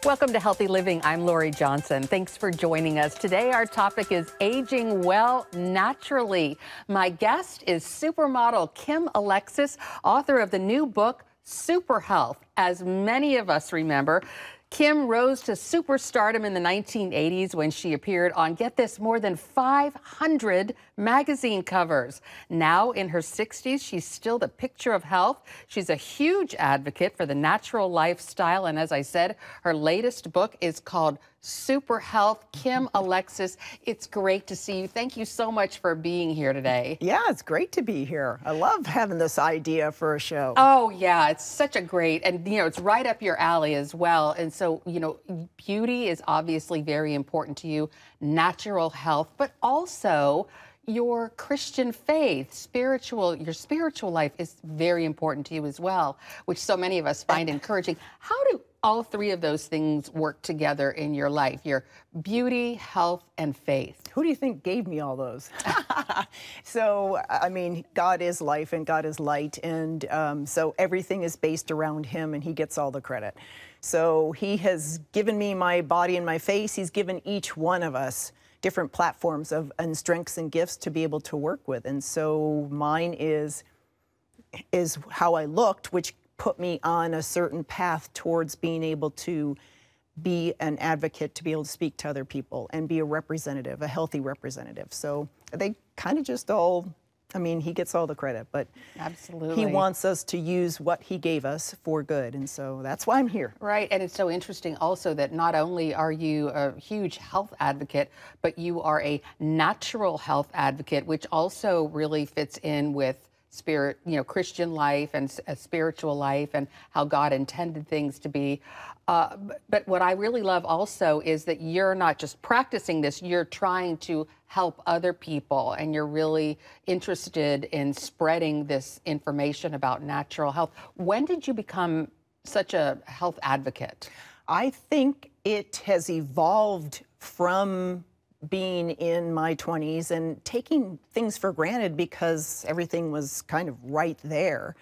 Welcome to Healthy Living. I'm Lori Johnson. Thanks for joining us. Today, our topic is aging well naturally. My guest is supermodel Kim Alexis, author of the new book, Super Health. As many of us remember, Kim rose to superstardom in the 1980s when she appeared on, get this, more than 500 magazine covers. Now in her 60s, she's still the picture of health. She's a huge advocate for the natural lifestyle. And as I said, her latest book is called Super Health. Kim Alexis, it's great to see you. Thank you so much for being here today. Yeah, it's great to be here. I love having this idea for a show. Oh, yeah, it's such a great, and it's right up your alley as well. And so, beauty is obviously very important to you, natural health, but also your Christian faith, your spiritual life is very important to you as well, which so many of us find encouraging. How do all three of those things work together in your life, your beauty, health, and faith? Who do you think gave me all those? So, I mean, God is life and God is light, and so everything is based around Him, and He gets all the credit. So He has given me my body and my face. He's given each one of us different platforms and strengths and gifts to be able to work with. And so mine is how I looked, which put me on a certain path towards being able to be an advocate, to be able to speak to other people and be a representative, a healthy representative. So they kind of just all, I mean, He gets all the credit, but absolutely, He wants us to use what He gave us for good. And so that's why I'm here. Right. And it's so interesting also that not only are you a huge health advocate, but you are a natural health advocate, which also really fits in with spirit, Christian life and a spiritual life and how God intended things to be. But what I really love also is that you're not just practicing this, you're trying to help other people, and you're really interested in spreading this information about natural health. When did you become such a health advocate? I think it has evolved from being in my 20s and taking things for granted because everything was kind of right there.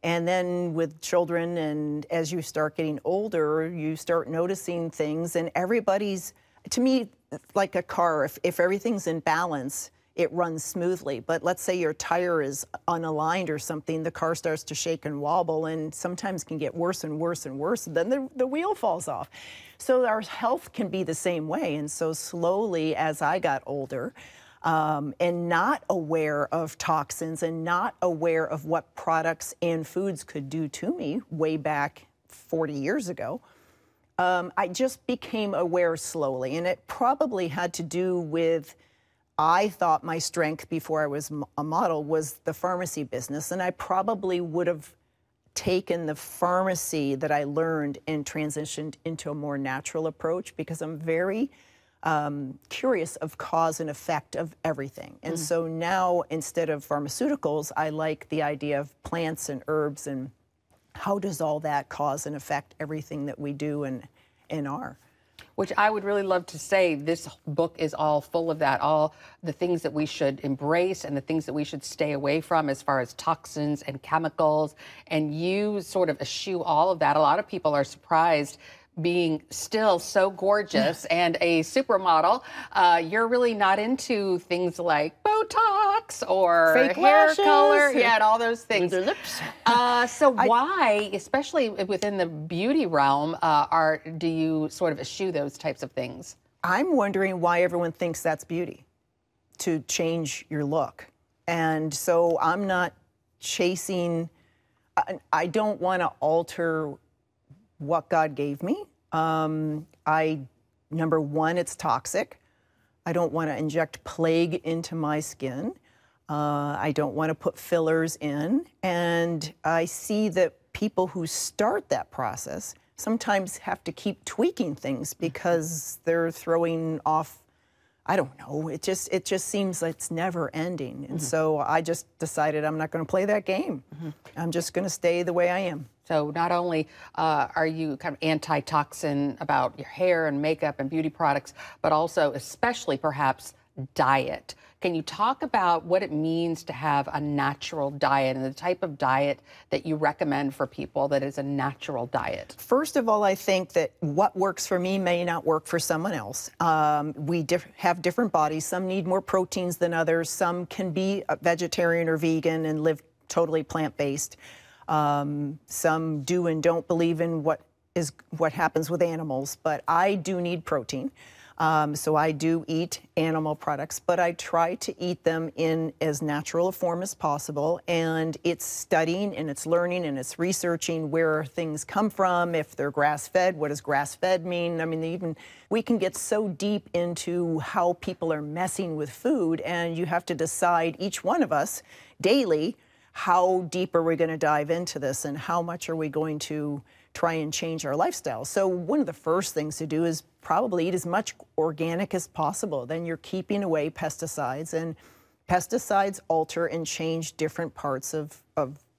And then with children, and as you start getting older, you start noticing things, and everybody's, to me, like a car, if everything's in balance, it runs smoothly. But let's say your tire is unaligned or something, the car starts to shake and wobble, and sometimes can get worse and worse and worse, and then the wheel falls off. So our health can be the same way. And so slowly, as I got older, and not aware of toxins and not aware of what products and foods could do to me way back 40 years ago, I just became aware slowly. And it probably had to do with, I thought my strength before I was a model was the pharmacy business. And I probably would have taken the pharmacy that I learned and transitioned into a more natural approach, because I'm very curious of cause and effect of everything. And so now, instead of pharmaceuticals, I like the idea of plants and herbs, and how does all that cause and affect everything that we do and are. Which I would really love to say, this book is all full of that, all the things that we should embrace and the things that we should stay away from as far as toxins and chemicals. And you sort of eschew all of that. A lot of people are surprised, being still so gorgeous and a supermodel, you're really not into things like Botox or fake hair lashes, color, and all those things. With their lips. So why, especially within the beauty realm, do you sort of eschew those types of things? I'm wondering why everyone thinks that's beauty, to change your look. And so I'm not chasing, I don't want to alter what God gave me. Number one, it's toxic. I don't want to inject plague into my skin. I don't want to put fillers in. And I see that people who start that process sometimes have to keep tweaking things because they're throwing off, I don't know, it just seems like it's never ending. And so I just decided I'm not going to play that game. I'm just going to stay the way I am. So not only are you kind of anti-toxin about your hair and makeup and beauty products, but also especially perhaps diet. Can you talk about what it means to have a natural diet and the type of diet that you recommend for people that is a natural diet? First of all, I think that what works for me may not work for someone else. We have different bodies. Some need more proteins than others. Some can be a vegetarian or vegan and live totally plant-based. Some do and don't believe in what happens with animals, but I do need protein. So I do eat animal products, but I try to eat them in as natural a form as possible. And it's studying and it's learning and it's researching where things come from, if they're grass-fed, what does grass-fed mean? I mean, we can get so deep into how people are messing with food, and you have to decide, each one of us, daily, how deep are we going to dive into this and how much are we going to try and change our lifestyle. So one of the first things to do is probably eat as much organic as possible. Then you're keeping away pesticides, and pesticides alter and change different parts of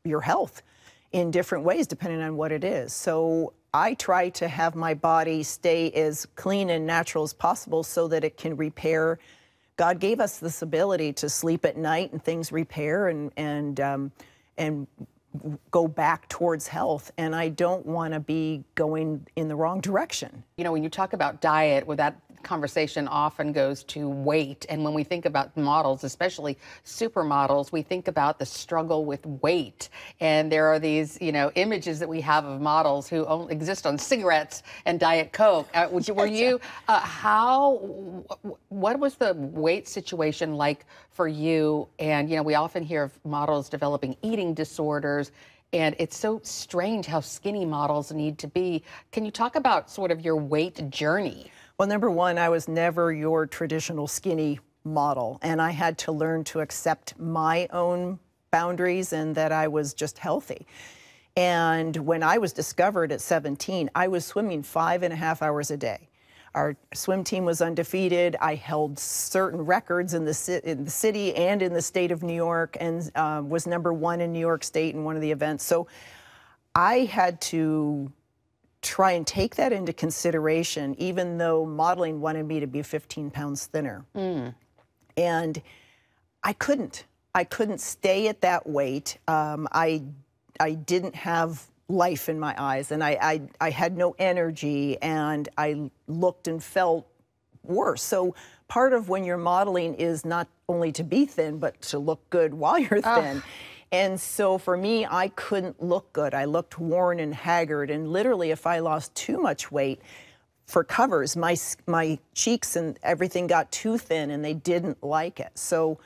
your health in different ways depending on what it is. So I try to have my body stay as clean and natural as possible so that it can repair. God gave us this ability to sleep at night and things repair and go back towards health, and I don't want to be going in the wrong direction. You know, when you talk about diet, well, that conversation often goes to weight, and when we think about models, especially supermodels, we think about the struggle with weight, and there are these, you know, images that we have of models who only exist on cigarettes and Diet Coke. What was the weight situation like for you? And, you know, we often hear of models developing eating disorders, and it's so strange how skinny models need to be. Can you talk about sort of your weight journey? Well, number one, I was never your traditional skinny model, and I had to learn to accept my own boundaries and that I was just healthy. And when I was discovered at 17, I was swimming 5.5 hours a day. Our swim team was undefeated. I held certain records in the city and in the state of New York, and was #1 in New York State in one of the events. So I had to try and take that into consideration, even though modeling wanted me to be 15 pounds thinner. And I couldn't stay at that weight. I didn't have life in my eyes, and I had no energy, and I looked and felt worse. So part of when you're modeling is not only to be thin, but to look good while you're thin. And so for me, I couldn't look good. I looked worn and haggard, and literally if I lost too much weight for covers, my cheeks and everything got too thin, and they didn't like it. So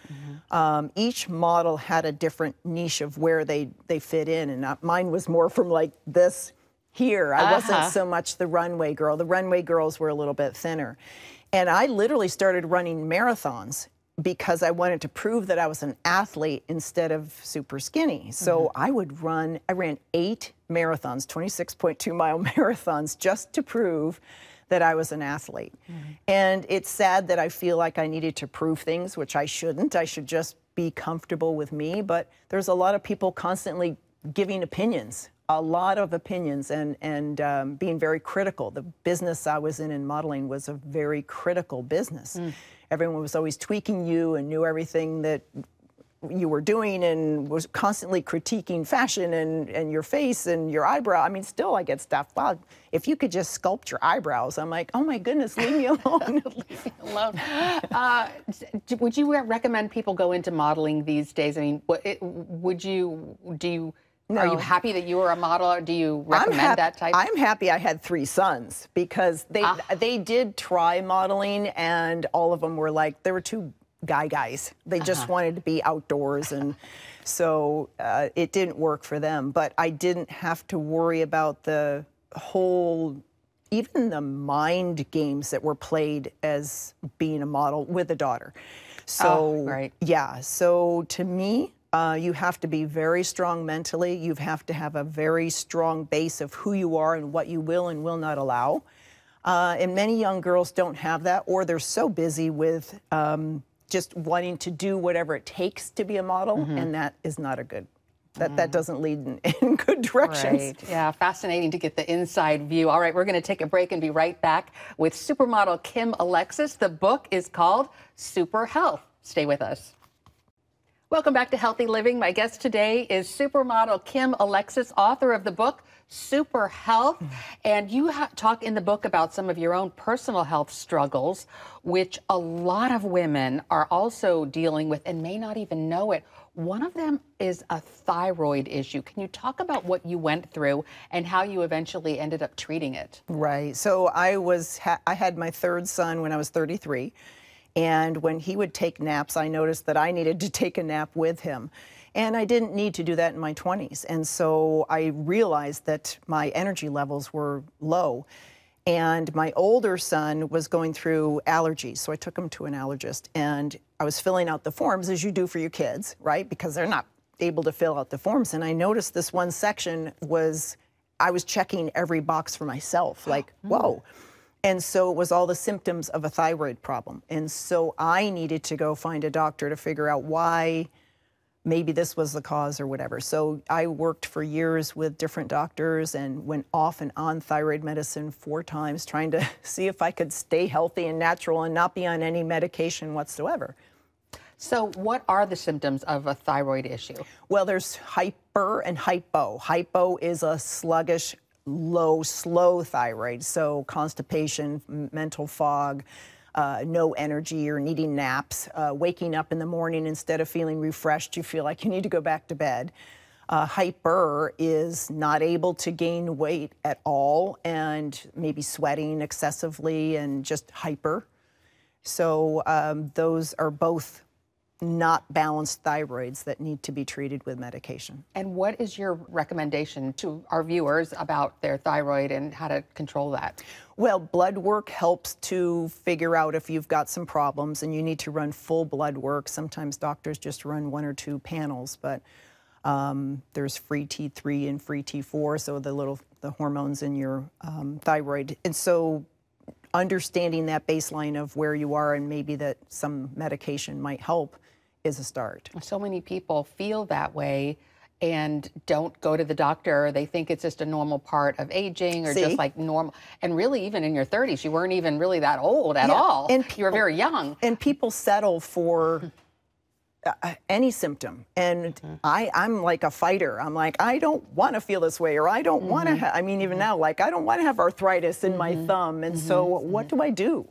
each model had a different niche of where they fit in, and mine was more from like this here. I wasn't so much the runway girl. The runway girls were a little bit thinner. And I literally started running marathons because I wanted to prove that I was an athlete instead of super skinny. So I ran 8 marathons, 26.2-mile marathons, just to prove that I was an athlete. And it's sad that I feel like I needed to prove things, which I shouldn't. I should just be comfortable with me. But there's a lot of people constantly giving opinions, a lot of opinions, and being very critical. The business I was in modeling was a very critical business. Everyone was always tweaking you and knew everything that you were doing and was constantly critiquing fashion and your face and your eyebrow. I mean, still I get stuff. Wow, if you could just sculpt your eyebrows. I'm like, oh my goodness, leave me alone. Leave me alone. Would you recommend people go into modeling these days? I mean, No. Are you happy that you were a model, or do you recommend that type? I'm happy I had 3 sons because they did try modeling, and all of them were like, they were 2 guys. They just wanted to be outdoors, and so it didn't work for them. But I didn't have to worry about the whole, even the mind games that were played as being a model with a daughter. So yeah, so to me, you have to be very strong mentally. You have to have a very strong base of who you are and what you will and will not allow. And many young girls don't have that, or they're so busy with just wanting to do whatever it takes to be a model, and that is not a good that doesn't lead in good directions. Right. Yeah, fascinating to get the inside view. All right, we're going to take a break and be right back with supermodel Kim Alexis. The book is called Super Health. Stay with us. Welcome back to Healthy Living. My guest today is supermodel Kim Alexis, author of the book Super Health. And you talk in the book about some of your own personal health struggles, which a lot of women are also dealing with and may not even know it. One of them is a thyroid issue. Can you talk about what you went through and how you eventually ended up treating it? Right. So I had my third son when I was 33. And when he would take naps, I noticed that I needed to take a nap with him. And I didn't need to do that in my 20s. And so I realized that my energy levels were low. And my older son was going through allergies. So I took him to an allergist. And I was filling out the forms, as you do for your kids, right? Because they're not able to fill out the forms. And I noticed this one section I was checking every box for myself, like, whoa. And so it was all the symptoms of a thyroid problem. And so I needed to go find a doctor to figure out why maybe this was the cause or whatever. So I worked for years with different doctors and went off and on thyroid medicine 4 times, trying to see if I could stay healthy and natural and not be on any medication whatsoever. So what are the symptoms of a thyroid issue? Well, there's hyper and hypo. Hypo is a sluggish, low, slow thyroid, so constipation, mental fog, no energy or needing naps, waking up in the morning instead of feeling refreshed, you feel like you need to go back to bed. Hyper is not able to gain weight at all and maybe sweating excessively and just hyper. So those are both not balanced thyroids that need to be treated with medication. And what is your recommendation to our viewers about their thyroid and how to control that? Well, blood work helps to figure out if you've got some problems, and you need to run full blood work. Sometimes doctors just run 1 or 2 panels, but there's free T3 and free T4, so the hormones in your thyroid. And so understanding that baseline of where you are and maybe that some medication might help is a start. So many people feel that way and don't go to the doctor. They think it's just a normal part of aging or just like normal. And really, even in your 30s, you weren't even really that old at all. And you were very young. And people settle for any symptom. And I'm like a fighter. I'm like, I don't want to feel this way, or I don't want to I mean, even now, like, I don't want to have arthritis in my thumb. And so what do I do?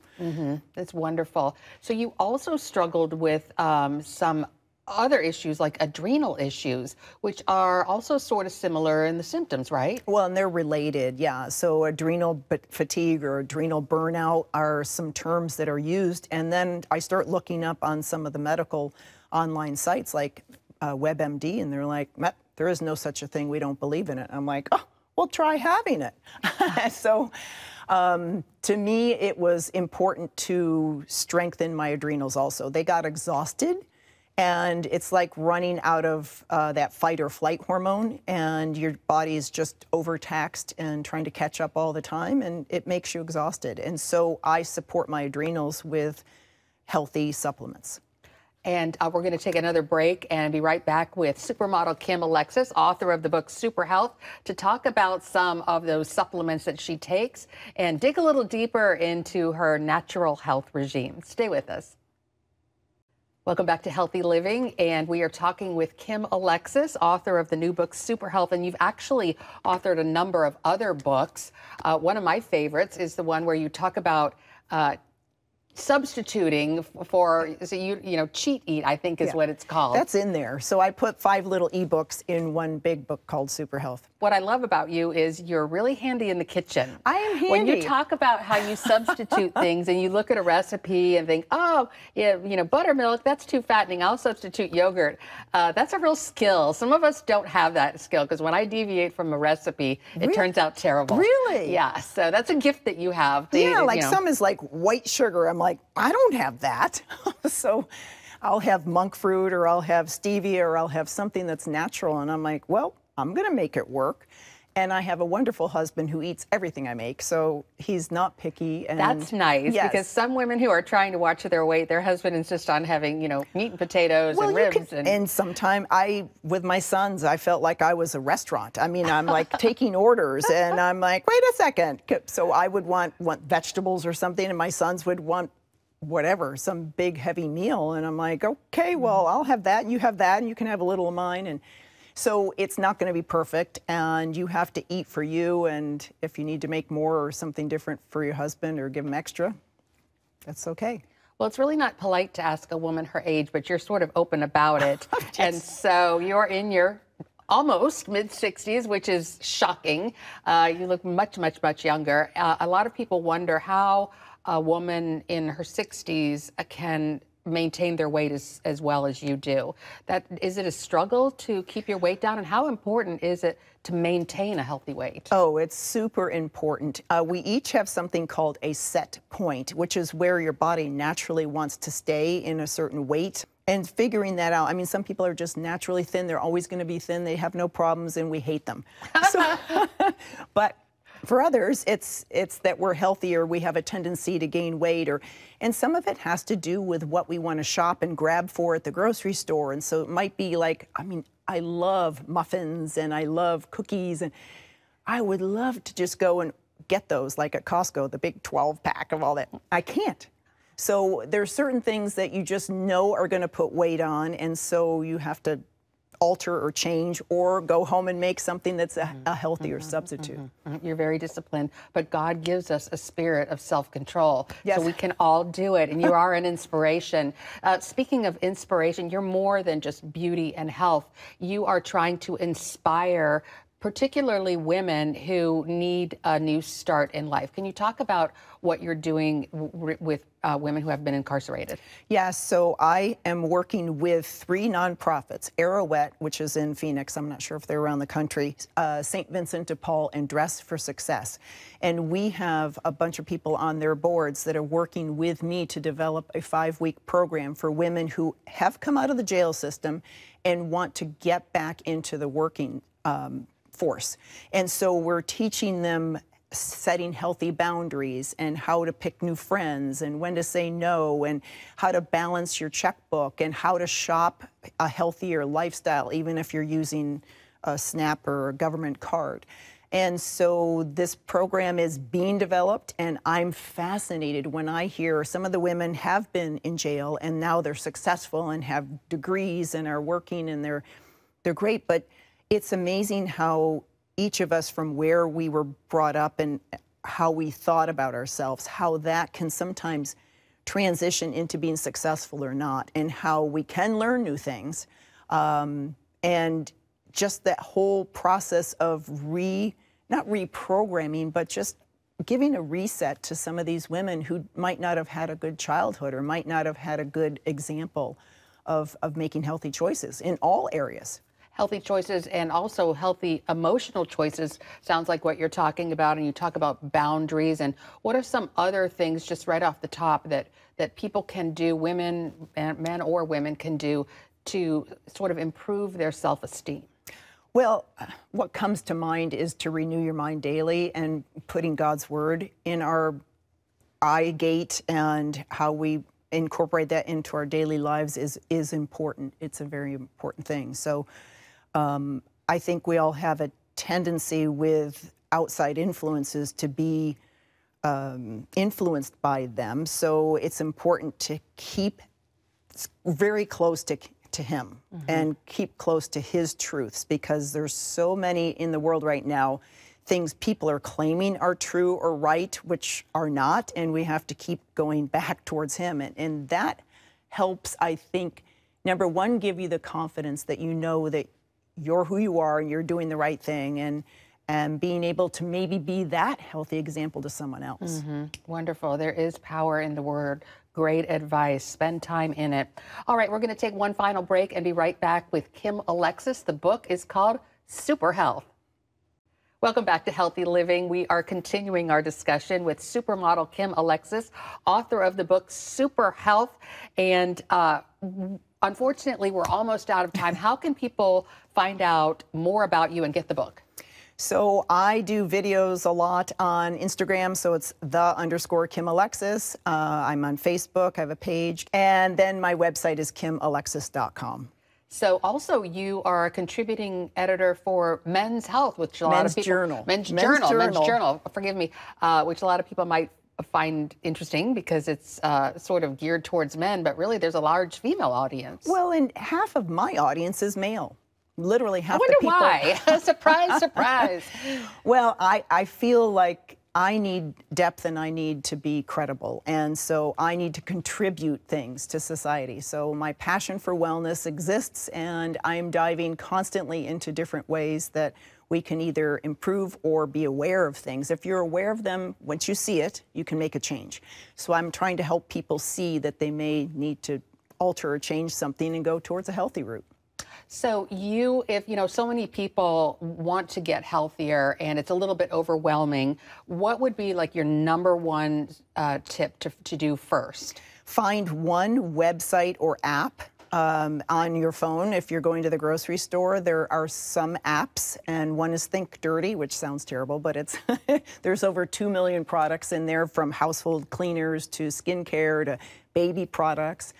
That's wonderful. So you also struggled with some other issues like adrenal issues, which are also sort of similar in the symptoms, right? Well, and they're related, yeah. So adrenal fatigue or adrenal burnout are some terms that are used. And then I start looking up on some of the medical online sites like WebMD, and they're like, there is no such a thing. We don't believe in it. I'm like, oh, well, try having it. So to me, it was important to strengthen my adrenals also. They got exhausted. And it's like running out of that fight or flight hormone, and your body is just overtaxed and trying to catch up all the time, and it makes you exhausted. And so I support my adrenals with healthy supplements. And we're going to take another break and be right back with supermodel Kim Alexis, author of the book Super Health, to talk about some of those supplements that she takes and dig a little deeper into her natural health regime. Stay with us. Welcome back to Healthy Living, and we are talking with Kim Alexis, author of the new book, Super Health, and you've actually authored a number of other books. One of my favorites is the one where you talk about substituting for, so you know, cheat eat, I think is what it's called. That's in there. So I put 5 little ebooks in one big book called Super Health. What I love about you is you're really handy in the kitchen. I am handy. When you talk about how you substitute things and you look at a recipe and think, oh, yeah, you know, buttermilk, that's too fattening. I'll substitute yogurt. That's a real skill. Some of us don't have that skill because when I deviate from a recipe, it turns out terrible. Really? Yeah. So that's a gift that you have. Yeah, like some is like white sugar. I'm like, I don't have that. So I'll have monk fruit, or I'll have stevia, or I'll have something that's natural. And I'm like, well, I'm going to make it work. And I have a wonderful husband who eats everything I make, so he's not picky. And that's nice, yes. because some women who are trying to watch their weight, their husband insists on having, you know, meat and potatoes and ribs. And sometimes with my sons, I felt like I was a restaurant. I mean, I'm like taking orders, and I'm like, wait a second. So I would want vegetables or something, and my sons would want whatever, some big heavy meal. And I'm like, okay, well, I'll have that, and you have that, and you can have a little of mine. And so it's not going to be perfect, and you have to eat for you. And if you need to make more or something different for your husband or give him extra, that's okay. Well, it's really not polite to ask a woman her age, but you're sort of open about it. Yes. And so you're in your almost mid-60s, which is shocking. You look much, much, much younger. A lot of people wonder how a woman in her 60s can maintain their weight as well as you do. Is it a struggle to keep your weight down, and how important is it to maintain a healthy weight? Oh, it's super important. We each have something called a set point, which is where your body naturally wants to stay in a certain weight. And figuring that out, I mean, some people are just naturally thin. They're always going to be thin. They have no problems, and we hate them. But for others, it's that we're healthier, we have a tendency to gain weight, and some of it has to do with what we want to shop and grab for at the grocery store. And so it might be like, I mean, I love muffins and I love cookies, and I would love to just go and get those, like at Costco, the big 12-pack of all that. I can't. So there's certain things that you just know are going to put weight on, and so you have to alter or change or go home and make something that's a healthier substitute. You're very disciplined, but God gives us a spirit of self-control, yes. So we can all do it, and you are an inspiration. Speaking of inspiration, you're more than just beauty and health. You are trying to inspire particularly women who need a new start in life. Can you talk about what you're doing with women who have been incarcerated? Yes, so I am working with 3 nonprofits, Arrowette, which is in Phoenix, I'm not sure if they're around the country, St. Vincent de Paul, and Dress for Success. And we have a bunch of people on their boards that are working with me to develop a 5-week program for women who have come out of the jail system and want to get back into the working force. And so we're teaching them setting healthy boundaries and how to pick new friends and when to say no and how to balance your checkbook and how to shop a healthier lifestyle, even if you're using a SNAP or a government card. And so this program is being developed, and I'm fascinated when I hear some of the women have been in jail and now they're successful and have degrees and are working, and they're great. But it's amazing how each of us, from where we were brought up and how we thought about ourselves, how that can sometimes transition into being successful or not, and how we can learn new things. And just that whole process of not reprogramming, but just giving a reset to some of these women who might not have had a good childhood or might not have had a good example of making healthy choices in all areas. Healthy choices and also healthy emotional choices sounds like what you're talking about, and you talk about boundaries. And what are some other things, just right off the top, that people can do, women, men or women can do to sort of improve their self-esteem? Well, what comes to mind is to renew your mind daily, and putting God's word in our eye gate, and how we incorporate that into our daily lives is important. It's a very important thing. So I think we all have a tendency with outside influences to be influenced by them. So it's important to keep very close to him, and keep close to his truths, because there's so many in the world right now, things people are claiming are true or right, which are not, and we have to keep going back towards him. And that helps, I think, number one, give you the confidence that you know that you're who you are and you're doing the right thing, and being able to maybe be that healthy example to someone else. Wonderful. There is power in the word. Great advice. Spend time in it. All right, we're going to take one final break and be right back with Kim Alexis. The book is called Super Health. Welcome back to Healthy Living. We are continuing our discussion with supermodel Kim Alexis, author of the book Super Health. And unfortunately, we're almost out of time. How can people find out more about you and get the book? So I do videos a lot on Instagram, so it's _Kim Alexis. I'm on Facebook, I have a page, and then my website is kimalexis.com. So also you are a contributing editor for Men's Health, which a lot of people... Men's Journal, forgive me, which a lot of people might find interesting because it's sort of geared towards men, but really there's a large female audience. Well, and half of my audience is male. Literally half the people. I wonder why. Surprise, surprise. Well, I feel like I need depth and I need to be credible. And so I need to contribute things to society. So my passion for wellness exists, and I'm diving constantly into different ways that we can either improve or be aware of things. If you're aware of them, once you see it, you can make a change. So I'm trying to help people see that they may need to alter or change something and go towards a healthy route. So if so many people want to get healthier and it's a little bit overwhelming, what would be like your #1 tip to do first? Find one website or app on your phone. If you're going to the grocery store, there are some apps, and one is Think Dirty, which sounds terrible, but it's there's over 2 million products in there, from household cleaners to skincare to baby products.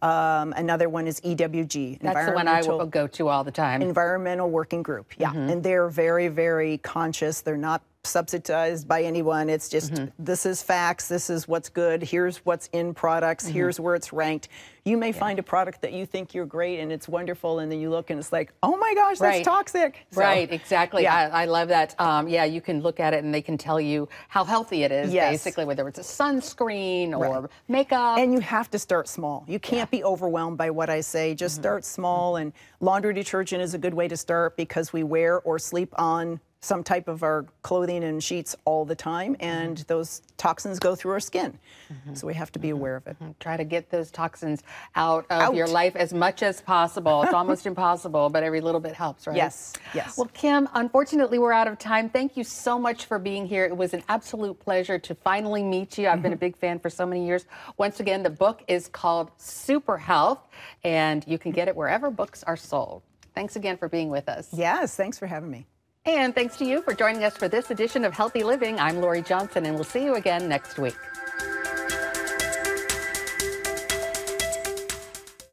Another one is EWG. That's the one I will go to all the time. Environmental Working Group, yeah. And they're very, very conscious. They're not subsidized by anyone. It's just, this is facts, this is what's good, here's what's in products, here's where it's ranked. You may find a product that you think you're great and it's wonderful, and then you look and it's like, oh my gosh, that's toxic. So, right, exactly. Yeah. I love that. Yeah, you can look at it and they can tell you how healthy it is, basically, whether it's a sunscreen or makeup. And you have to start small. You can't be overwhelmed by what I say. Just start small, and laundry detergent is a good way to start because we wear or sleep on some type of our clothing and sheets all the time, and those toxins go through our skin. So we have to be aware of it. Try to get those toxins out of your life as much as possible. It's almost impossible, but every little bit helps, right? Yes, yes. Well, Kim, unfortunately, we're out of time. Thank you so much for being here. It was an absolute pleasure to finally meet you. I've been a big fan for so many years. Once again, the book is called Super Health, and you can get it wherever books are sold. Thanks again for being with us. Yes, thanks for having me. And thanks to you for joining us for this edition of Healthy Living. I'm Lori Johnson, and we'll see you again next week.